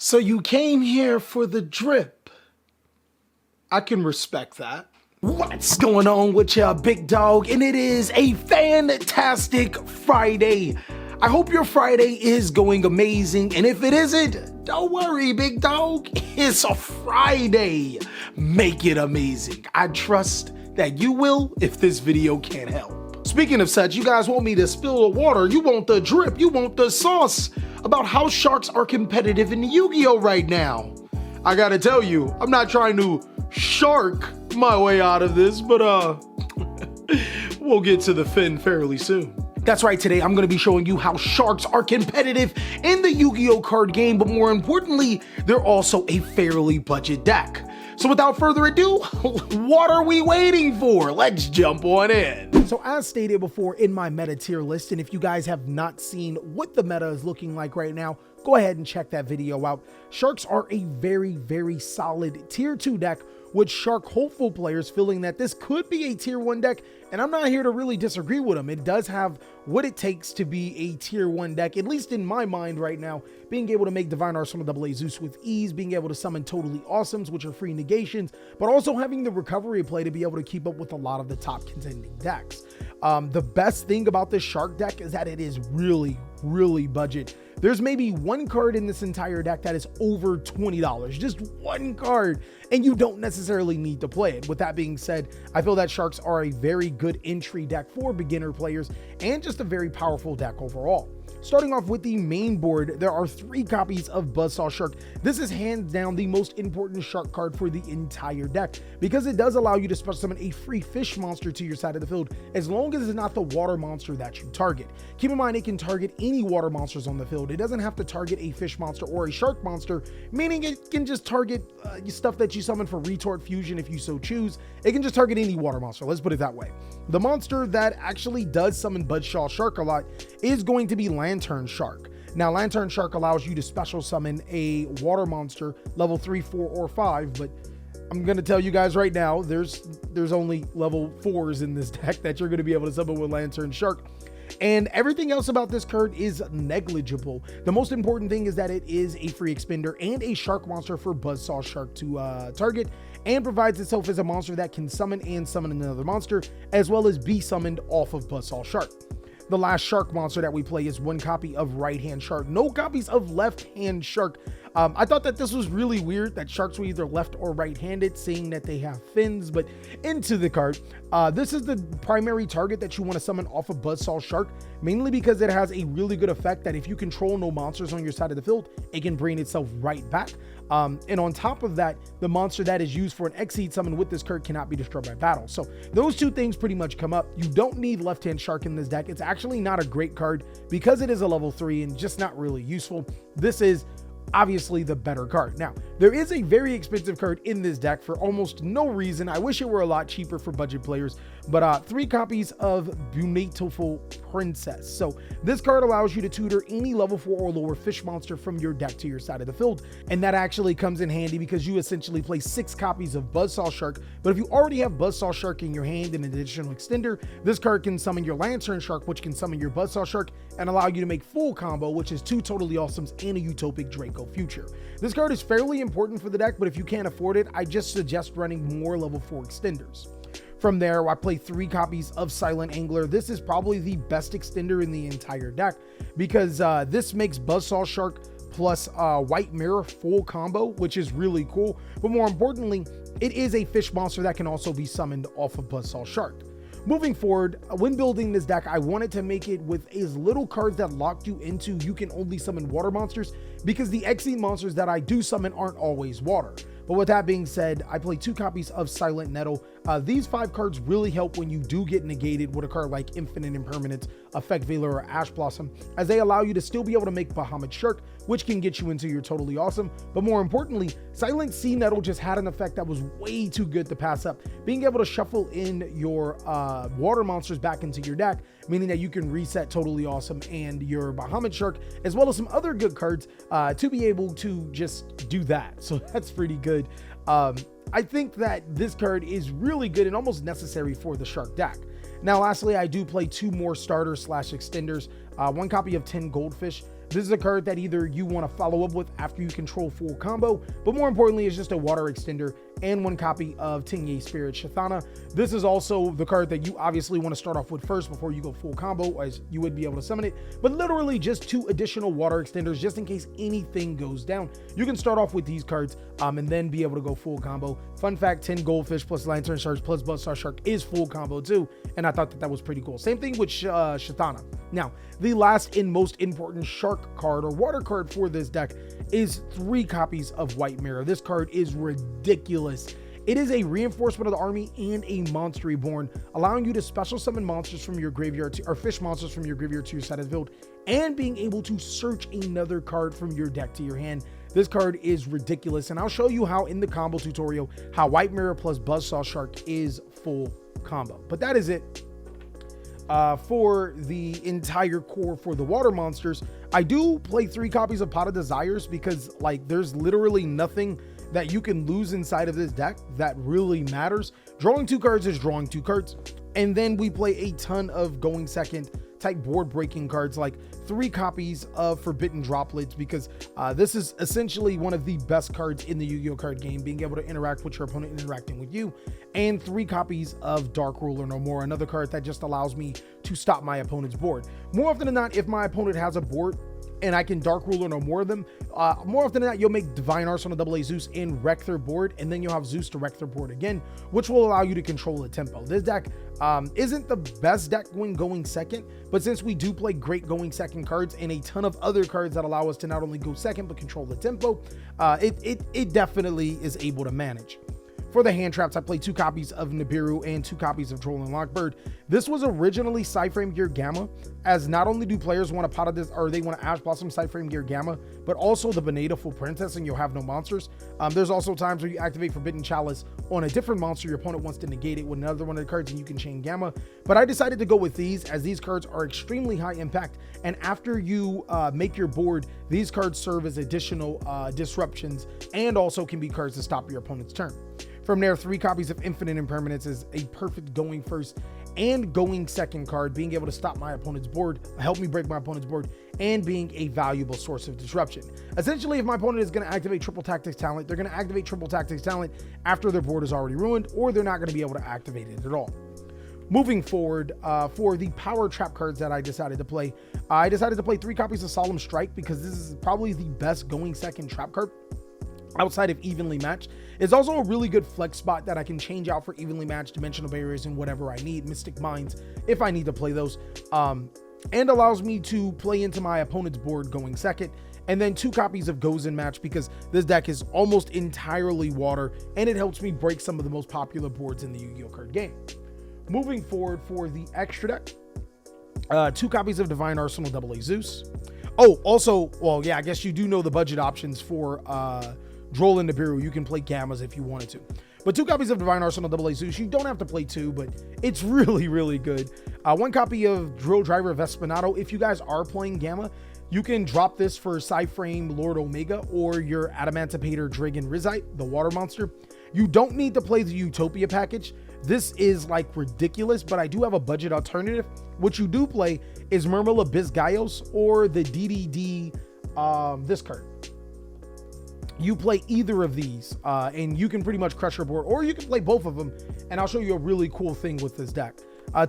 So you came here for the drip. I can respect that. What's going on with ya, big dog? And it is a fantastic Friday. I hope your Friday is going amazing. And if it isn't, don't worry, big dog. It's a Friday. Make it amazing. I trust that you will if this video can help. Speaking of such, you guys want me to spill the water. You want the drip. You want the sauce about how sharks are competitive in Yu-Gi-Oh right now. I gotta tell you, I'm not trying to shark my way out of this, but we'll get to the fin fairly soon. That's right, today I'm going to be showing you how sharks are competitive in the Yu-Gi-Oh card game, but more importantly, they're also a fairly budget deck. So without further ado, what are we waiting for? Let's jump on in. So as stated before in my meta tier list, and if you guys have not seen what the meta is looking like right now, go ahead and check that video out. Sharks are a very solid tier 2 deck, with shark hopeful players feeling that this could be a tier 1 deck, and I'm not here to really disagree with them. It does have what it takes to be a tier 1 deck, at least in my mind right now. Being able to make Divine Arsenal AA Zeus with ease, being able to summon Totally Awesomes, which are free negations, but also having the recovery play to be able to keep up with a lot of the top contending decks. The best thing about this shark deck is that it is really budget. There's maybe one card in this entire deck that is over $20, just one card, and you don't necessarily need to play it. With that being said, I feel that sharks are a very good entry deck for beginner players and just a very powerful deck overall. Starting off with the main board, there are 3 copies of Buzzsaw Shark. This is hands down the most important shark card for the entire deck because it does allow you to special summon a free fish monster to your side of the field as long as it's not the water monster that you target. Keep in mind, it can target any water monsters on the field. It doesn't have to target a fish monster or a shark monster, meaning it can just target stuff that you summon for retort fusion if you so choose. It can just target any water monster, let's put it that way. The monster that actually does summon Buzzsaw Shark a lot is going to be Lantern Shark. Now, Lantern Shark allows you to special summon a water monster level 3, 4, or 5, but I'm going to tell you guys right now, there's only level 4s in this deck that you're going to be able to summon with Lantern Shark. And everything else about this card is negligible. The most important thing is that it is a free expender and a shark monster for Buzzsaw Shark to target, and provides itself as a monster that can summon and summon another monster, as well as be summoned off of Buzzsaw Shark. The last shark monster that we play is 1 copy of Right Hand Shark, no copies of Left Hand Shark. I thought that this was really weird that sharks were either left or right-handed, seeing that they have fins, but into the card. This is the primary target that you want to summon off of Buzzsaw Shark, mainly because it has a really good effect that if you control no monsters on your side of the field, it can bring itself right back. And on top of that, the monster that is used for an Exceed summon with this card cannot be destroyed by battle. So those 2 things pretty much come up. You don't need Left Hand Shark in this deck. It's actually not a great card because it is a level 3 and just not really useful. This is obviously the better card. Now, there is a very expensive card in this deck for almost no reason. I wish it were a lot cheaper for budget players, but 3 copies of Beautiful Princess. So this card allows you to tutor any level 4 or lower fish monster from your deck to your side of the field, and that actually comes in handy because you essentially play 6 copies of Buzzsaw Shark. But if you already have Buzzsaw Shark in your hand and an additional extender, this card can summon your Lantern Shark, which can summon your Buzzsaw Shark and allow you to make full combo, which is 2 Totally Awesomes and a Utopic Draco Future. This card is fairly important for the deck, but if you can't afford it, I just suggest running more level 4 extenders. From there, I play 3 copies of Silent Angler. This is probably the best extender in the entire deck because this makes Buzzsaw Shark plus White Mirror full combo, which is really cool. But more importantly, it is a fish monster that can also be summoned off of Buzzsaw Shark. Moving forward, when building this deck, I wanted to make it with as little cards that locked you into you can only summon water monsters, because the Exceed monsters that I do summon aren't always water. But with that being said, I play 2 copies of Silent Nettle. These 5 cards really help when you do get negated with a card like Infinite Impermanence, Effect Veiler, or Ash Blossom, as they allow you to still be able to make Bahamut Shark, which can get you into your Totally Awesome. But more importantly, Silent Sea Nettle just had an effect that was way too good to pass up. Being able to shuffle in your water monsters back into your deck, meaning that you can reset Totally Awesome and your Bahamut Shark, as well as some other good cards to be able to just do that. So that's pretty good. I think that this card is really good and almost necessary for the shark deck. Now, lastly, I do play 2 more starters / extenders. 1 copy of 10 Goldfish. This is a card that either you want to follow up with after you control full combo, but more importantly, it's just a water extender and 1 copy of Tingye Spirit Shathana. This is also the card that you obviously want to start off with first before you go full combo, as you would be able to summon it, but literally just 2 additional water extenders just in case anything goes down. You can start off with these cards and then be able to go full combo. Fun fact, 10 Goldfish plus Lantern Sharks plus Buzzsaw Shark is full combo too, and I thought that was pretty cool. Same thing with Shathana. Now, the last and most important shark card or water card for this deck is 3 copies of White Mirror. This card is ridiculous. It is a reinforcement of the army and a monster reborn, allowing you to special summon monsters from your graveyard or fish monsters from your graveyard to your side of the field, and being able to search another card from your deck to your hand. This card is ridiculous, and I'll show you how in the combo tutorial how White Mirror plus Buzzsaw Shark is full combo. But that is it for the entire core for the water monsters. I do play 3 copies of Pot of Desires because like there's literally nothing that you can lose inside of this deck that really matters. Drawing 2 cards is drawing 2 cards. And then we play a ton of going second type board breaking cards, like 3 copies of Forbidden Droplets, because this is essentially one of the best cards in the Yu-Gi-Oh card game, being able to interact with your opponent interacting with you, and 3 copies of Dark Ruler No More, another card that just allows me to stop my opponent's board. More often than not, if my opponent has a board and I can Dark Ruler No More of them, more often than not, you'll make Divine Arsenal AA Zeus and wreck their board, and then you'll have Zeus to wreck their board again, which will allow you to control the tempo. This deck isn't the best deck when going second, but since we do play great going second cards and a ton of other cards that allow us to not only go second but control the tempo, it definitely is able to manage. For the hand traps, I played 2 copies of Nibiru and 2 copies of Troll and Lockbird. This was originally Cyframe Gear Gamma, as not only do players want to pot of this, or they want to Ash Blossom Cyframe Gear Gamma, but also the Beneda Full Princess, and you'll have no monsters. There's also times where you activate Forbidden Chalice on a different monster your opponent wants to negate it with another one of the cards, and you can chain Gamma. But I decided to go with these, as these cards are extremely high impact, and after you make your board, these cards serve as additional disruptions, and also can be cards to stop your opponent's turn. From there, 3 copies of Infinite Impermanence is a perfect going first and going second card, being able to stop my opponent's board, help me break my opponent's board, and being a valuable source of disruption. Essentially, if my opponent is going to activate Triple Tactics Talent, they're going to activate Triple Tactics Talent after their board is already ruined, or they're not going to be able to activate it at all. Moving forward, for the power trap cards that I decided to play, I decided to play 3 copies of Solemn Strike because this is probably the best going second trap card outside of Evenly Matched. It's also a really good flex spot that I can change out for Evenly Matched, Dimensional Barriers, and whatever I need, Mystic Minds, if I need to play those, and allows me to play into my opponent's board going second. And then 2 copies of Gozen Match because this deck is almost entirely water, and it helps me break some of the most popular boards in the Yu-Gi-Oh card game. Moving forward for the extra deck, 2 copies of Divine Arsenal AA Zeus. Oh, also, well, yeah, I guess you do know the budget options for Droll and Nibiru. You can play Gammas if you wanted to. But 2 copies of Divine Arsenal AA Zeus. You don't have to play 2, but it's really, really good. 1 copy of Drill Driver Vespinato. If you guys are playing Gamma, you can drop this for Cyframe Lord Omega or your Adamantipator Dragon Rizite, the water monster. You don't need to play the Utopia package. This is like ridiculous, but I do have a budget alternative. What you do play is Murmel Abyss Gaios or the DDD, this card. You play either of these and you can pretty much crush your board, or you can play both of them, and I'll show you a really cool thing with this deck.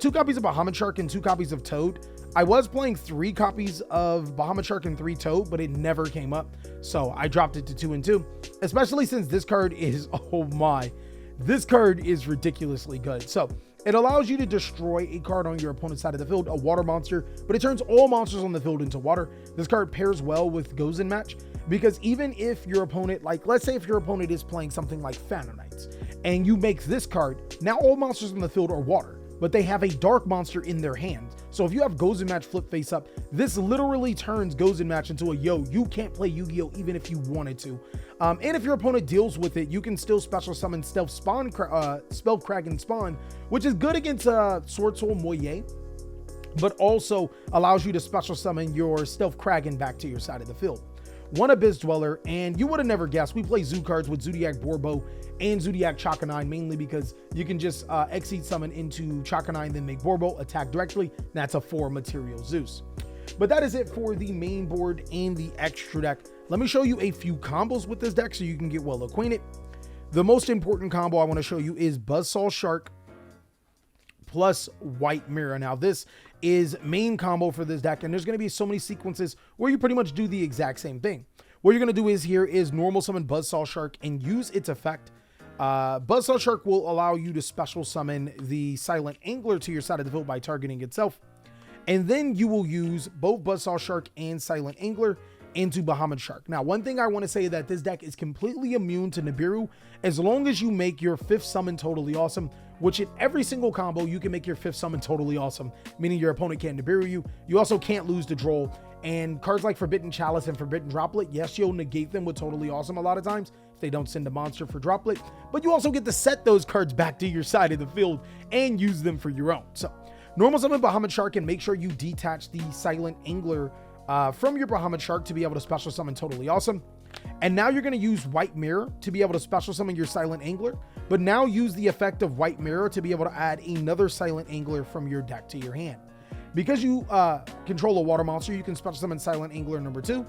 2 copies of Bahamut Shark and 2 copies of Toad. I was playing 3 copies of Bahamut Shark and 3 Toad, but it never came up, so I dropped it to 2 and 2, especially since this card is, oh my, this card is ridiculously good. So it allows you to destroy a card on your opponent's side of the field, a water monster, but it turns all monsters on the field into water. This card pairs well with Gozen Match, because even if your opponent, like let's say if your opponent is playing something like Phantom Knights and you make this card, now all monsters on the field are water, but they have a dark monster in their hand. So if you have Gozen Match flip face up, this literally turns Gozen Match into a you can't play Yu-Gi-Oh even if you wanted to. And if your opponent deals with it, you can still special summon Stealth Spawn, Spell Kraken Spawn, which is good against Sword Soul Moye, but also allows you to special summon your Stealth Kraken back to your side of the field. 1 Abyss Dweller, and you would have never guessed, we play Zoo cards with Zodiac Borbo and Zodiac Chakanine, mainly because you can just Exceed summon into Chakanine, then make Borbo, attack directly. That's a 4 material Zeus. But that is it for the main board and the extra deck. Let me show you a few combos with this deck so you can get well acquainted. The most important combo I want to show you is Buzzsaw Shark plus White Mirror. Now this is main combo for this deck, and there's going to be so many sequences where you pretty much do the exact same thing. What you're going to do is here is normal summon Buzzsaw Shark and use its effect. Buzzsaw Shark will allow you to special summon the Silent Angler to your side of the field by targeting itself. And then you will use both Buzzsaw Shark and Silent Angler into Bahamut Shark. Now, one thing I want to say that this deck is completely immune to Nibiru as long as you make your 5th summon totally awesome, which in every single combo, you can make your 5th summon totally awesome, meaning your opponent can't Nibiru you. You also can't lose the draw. And cards like Forbidden Chalice and Forbidden Droplet, yes, you'll negate them with totally awesome a lot of times if they don't send a monster for Droplet, but you also get to set those cards back to your side of the field and use them for your own. So, normal summon Bahamut Shark and make sure you detach the Silent Angler from your Bahamut Shark to be able to special summon totally awesome. And now you're going to use White Mirror to be able to special summon your Silent Angler, but now use the effect of White Mirror to be able to add another Silent Angler from your deck to your hand. Because you control a water monster, you can special summon Silent Angler number 2,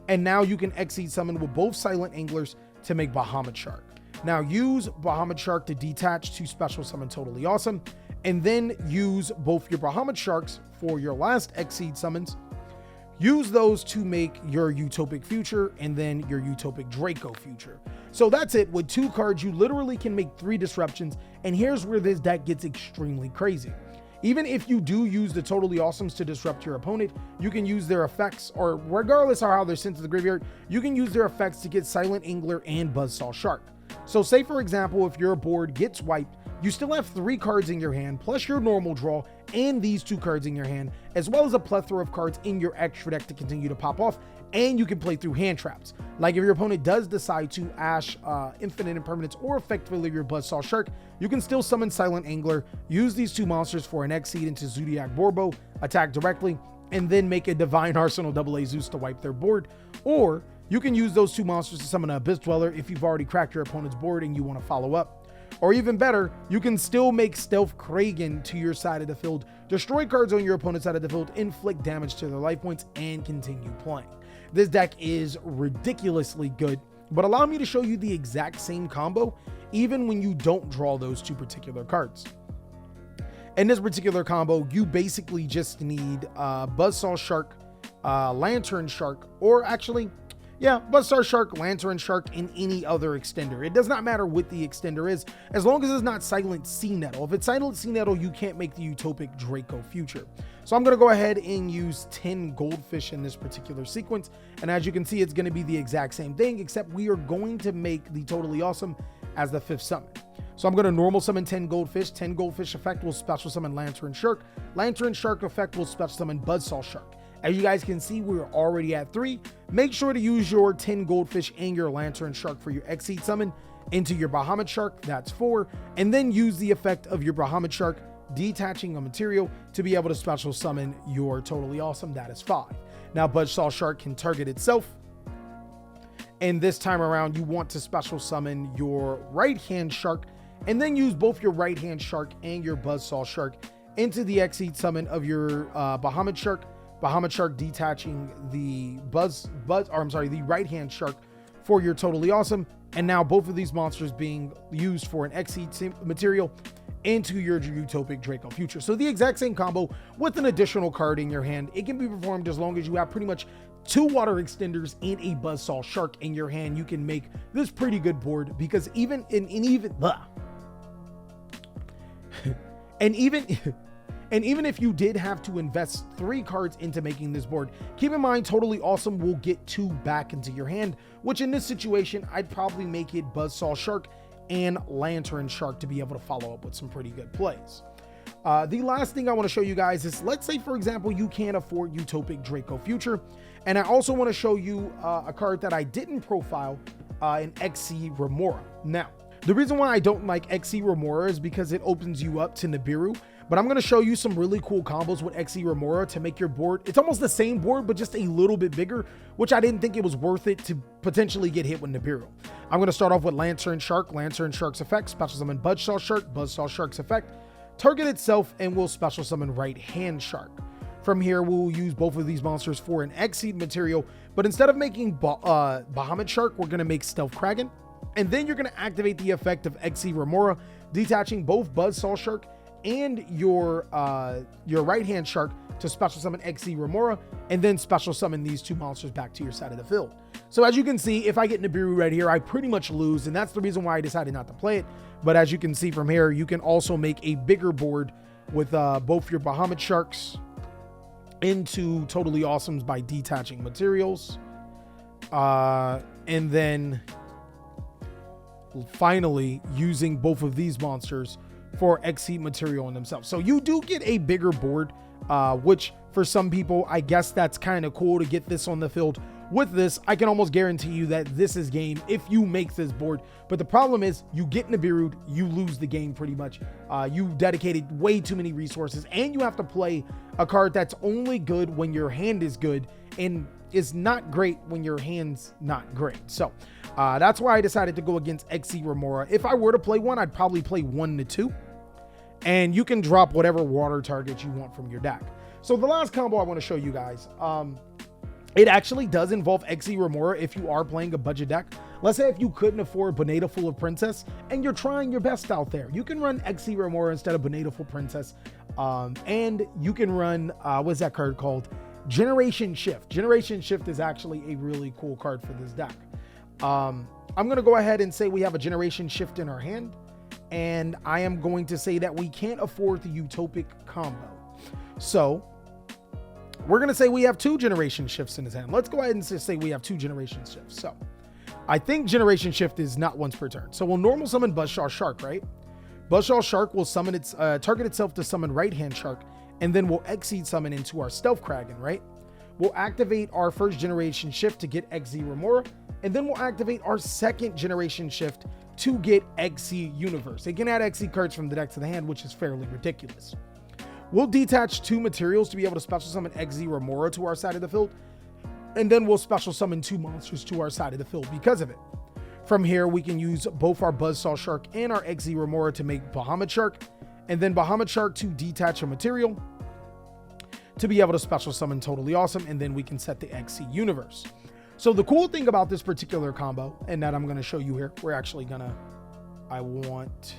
and now you can Exceed summon with both Silent Anglers to make Bahamut Shark. Now use Bahamut Shark to detach to special summon totally awesome, and then use both your Bahamut Sharks for your last Exceed summons. Use those to make your Utopic Future and then your Utopic Draco Future. So that's it. With 2 cards, you literally can make 3 disruptions, and here's where this deck gets extremely crazy. Even if you do use the Totally Awesomes to disrupt your opponent, you can use their effects, or regardless of how they're sent to the graveyard, you can use their effects to get Silent Angler and Buzzsaw Shark. So say for example, if your board gets wiped, you still have 3 cards in your hand, plus your normal draw, and these 2 cards in your hand, as well as a plethora of cards in your extra deck to continue to pop off, and you can play through hand traps. Like if your opponent does decide to Ash Infinite Impermanence or effectively your Buzzsaw Shark, you can still summon Silent Angler, use these 2 monsters for an Exceed into Zodiac Borbo, attack directly, and then make a Divine Arsenal AA Zeus to wipe their board. Or you can use those 2 monsters to summon an Abyss Dweller if you've already cracked your opponent's board and you want to follow up. Or even better, you can still make Stealth Kragan to your side of the field, destroy cards on your opponent's side of the field, inflict damage to their life points, and continue playing. This deck is ridiculously good, but allow me to show you the exact same combo, even when you don't draw those 2 particular cards. In this particular combo, you basically just need Buzzsaw Shark, Lantern Shark, or actually, yeah, Buzzsaw Shark, Lantern Shark, and any other extender. It does not matter what the extender is, as long as it's not Silent Sea Nettle. If it's Silent Sea Nettle, you can't make the Utopic Draco Future. So I'm going to go ahead and use 10 Goldfish in this particular sequence. And as you can see, it's going to be the exact same thing, except we are going to make the Totally Awesome as the 5th summon. So I'm going to normal summon 10 Goldfish. 10 Goldfish effect will special summon Lantern Shark. Lantern Shark effect will special summon Buzzsaw Shark. As you guys can see, we're already at 3. Make sure to use your 10 Goldfish and your Lantern Shark for your Exceed summon into your Bahamut Shark. That's 4. And then use the effect of your Bahamut Shark detaching a material to be able to special summon your Totally Awesome. That is 5. Now Buzzsaw Shark can target itself. And this time around, you want to special summon your right-hand Shark and then use both your right-hand Shark and your Buzzsaw Shark into the Exceed summon of your Bahamut Shark. Bahamut Shark detaching the the right-hand Shark for your Totally Awesome. And now both of these monsters being used for an Exceed material into your Utopic Draco Future. So the exact same combo with an additional card in your hand. It can be performed as long as you have pretty much 2 water extenders and a Buzzsaw Shark in your hand. You can make this pretty good board, because even even if you did have to invest 3 cards into making this board, keep in mind Totally Awesome will get 2 back into your hand, which in this situation, I'd probably make it Buzzsaw Shark and Lantern Shark to be able to follow up with some pretty good plays. The last thing I want to show you guys is, let's say, for example, you can't afford Utopic Draco Future. And I also want to show you a card that I didn't profile in XC Remora. Now, the reason why I don't like XC Remora is because it opens you up to Nibiru. But I'm going to show you some really cool combos with XC Remora to make your board. It's almost the same board, but just a little bit bigger, which I didn't think it was worth it to potentially get hit with Nibiru. I'm going to start off with Lantern Shark, Lantern Shark's effect, special summon Buzzsaw Shark, Buzzsaw Shark's effect, target itself, and will special summon Right Hand Shark. From here, we'll use both of these monsters for an Exceed material, but instead of making Bahamut Shark, we're going to make Stealth Kraken. And then you're going to activate the effect of Exceed Remora, detaching both Buzzsaw Shark and your right-hand shark to special summon Exceed Remora, and then special summon these two monsters back to your side of the field. So as you can see, if I get Nibiru right here, I pretty much lose, and that's the reason why I decided not to play it. But as you can see from here, you can also make a bigger board with both your Bahamut Sharks into Totally Awesomes by detaching materials. And then finally using both of these monsters for Exceed material in themselves. So you do get a bigger board, which for some people, I guess that's kind of cool to get this on the field. With this, I can almost guarantee you that this is game if you make this board. But the problem is you get Nibiru'd, you lose the game pretty much. You dedicated way too many resources, and you have to play a card that's only good when your hand is good and is not great when your hand's not great. So that's why I decided to go against Exceed Remora. If I were to play one, I'd probably play 1 to 2. And you can drop whatever water targets you want from your deck. So the last combo I want to show you guys, it actually does involve Exceed Remora if you are playing a budget deck. Let's say if you couldn't afford Boneta Full of Princess and you're trying your best out there, you can run Exceed Remora instead of Boneta Full Princess. And you can run, what's that card called? Generation Shift. Generation Shift is actually a really cool card for this deck. I'm going to go ahead and say we have a Generation Shift in our hand. And I am going to say that we can't afford the Utopic combo. So we're going to say we have 2 Generation Shifts in his hand. Let's go ahead and just say we have 2 Generation Shifts. So I think Generation Shift is not once per turn. So we'll normal summon Buzzsaw Shark, right? Buzzsaw Shark will summon its target itself to summon right-hand shark, and then we'll Exceed summon into our Stealth Kraken, right? We'll activate our first Generation Shift to get Exceed Remora, and then we'll activate our second Generation Shift to get Exceed Universe. It can add Exceed cards from the deck to the hand, which is fairly ridiculous. We'll detach 2 materials to be able to special summon Exceed Remora to our side of the field, and then we'll special summon 2 monsters to our side of the field because of it. From here, we can use both our Buzzsaw Shark and our Exceed Remora to make Bahamut Shark, and then Bahamut Shark to detach a material to be able to special summon Totally Awesome, and then we can set the Exceed Universe. So the cool thing about this particular combo, and that I'm going to show you here, I want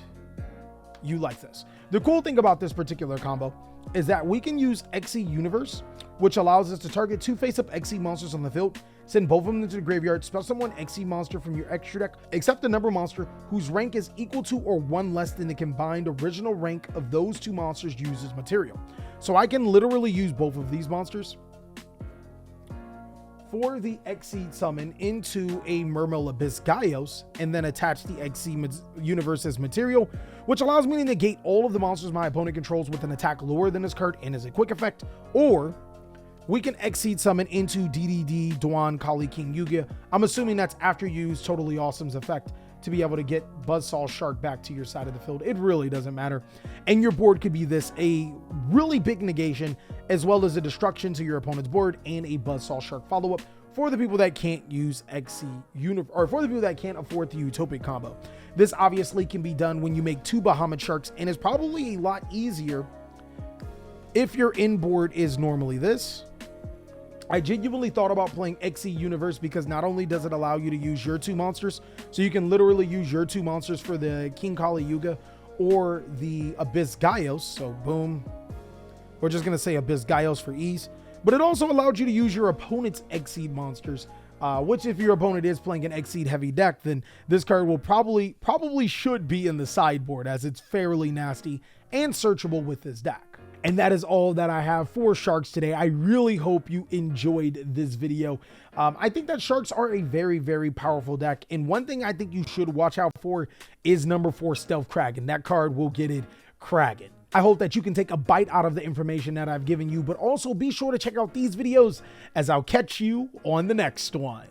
you like this. The cool thing about this particular combo is that we can use Exceed Universe, which allows us to target 2 face-up Exceed monsters on the field, send both of them into the graveyard, special summon 1 Exceed monster from your extra deck, except the number monster whose rank is equal to or 1 less than the combined original rank of those 2 monsters used as material. So I can literally use both of these monsters for the Exceed summon into a Mermail Abyss Gaios, and then attach the Exceed Universe as material, which allows me to negate all of the monsters my opponent controls with an attack lower than this card and as a quick effect, or we can Exceed summon into DDD Dwan Kali King Yuga. I'm assuming that's after you use Totally Awesome's effect to be able to get Buzzsaw Shark back to your side of the field. It really doesn't matter. And your board could be this, a really big negation, as well as a destruction to your opponent's board and a Buzzsaw Shark follow-up for the people that can't use Exceed Universe, or for the people that can't afford the Utopic combo. This obviously can be done when you make 2 Bahamut Sharks, and is probably a lot easier if your in-board is normally this. I genuinely thought about playing Exceed Universe because not only does it allow you to use your 2 monsters, so you can literally use your 2 monsters for the King Kali Yuga or the Abyss Gaios. So boom, we're just going to say Abyss Gaios for ease. But it also allowed you to use your opponent's Exceed monsters, which if your opponent is playing an Exceed heavy deck, then this card will probably should be in the sideboard, as it's fairly nasty and searchable with this deck. And that is all that I have for Sharks today. I really hope you enjoyed this video. I think that Sharks are a very, very powerful deck. And one thing I think you should watch out for is number 4 Stealth Kraken. That card will get it cracking. I hope that you can take a bite out of the information that I've given you, but also be sure to check out these videos, as I'll catch you on the next one.